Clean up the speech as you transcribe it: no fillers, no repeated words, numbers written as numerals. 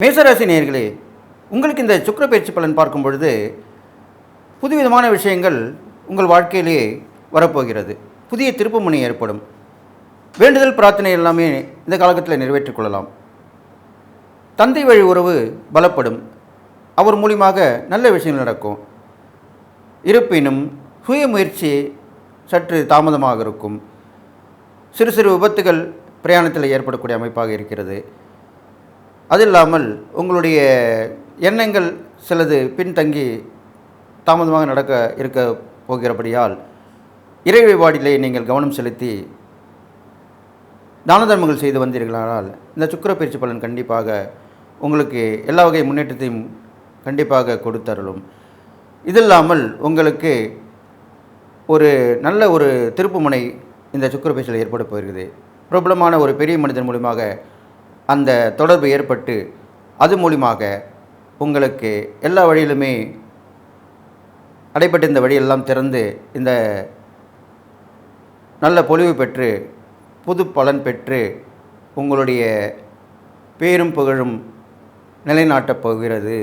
மேசராசி நேயர்களே, உங்களுக்கு இந்த சுக்கிர பயிற்சி பலன் பார்க்கும் பொழுது புதுவிதமான விஷயங்கள் உங்கள் வாழ்க்கையிலே வரப்போகிறது. புதிய திருப்புமுனை ஏற்படும். வேண்டுதல் பிரார்த்தனை எல்லாமே இந்த காலகட்டத்தில் நிறைவேற்றிக் கொள்ளலாம். தந்தை வழி உறவு பலப்படும். அவர் மூலியமாக நல்ல விஷயங்கள் நடக்கும். இருப்பினும் சுய முயற்சி சற்று தாமதமாக இருக்கும். சிறு சிறு விபத்துகள் பிரயாணத்தில் ஏற்படக்கூடிய அமைப்பாக இருக்கிறது. அது இல்லாமல் உங்களுடைய எண்ணங்கள் சிலது பின்தங்கி தாமதமாக இருக்க போகிறபடியால் இறை வழிபாடிலே நீங்கள் கவனம் செலுத்தி தான தர்மங்கள் செய்து வந்தீர்களானால் இந்த சுக்கிர பயிற்சி பலன் கண்டிப்பாக உங்களுக்கு எல்லா வகை முன்னேற்றத்தையும் கண்டிப்பாக கொடுத்தருளும். இது இல்லாமல் உங்களுக்கு ஒரு நல்ல ஒரு திருப்புமுனை இந்த சுக்கிர பயிற்சியில் ஏற்பட போகிறது. பிரபலமான ஒரு பெரிய மனிதன் மூலியமாக அந்த தொடர்பு ஏற்பட்டு அது மூலியமாக உங்களுக்கு எல்லா வழியிலுமே அடைப்பட்ட இந்த வழியெல்லாம் திறந்து இந்த நல்ல பொலிவு பெற்று புது பலன் பெற்று உங்களுடைய பேரும் புகழும் நிலைநாட்டப் போகிறது.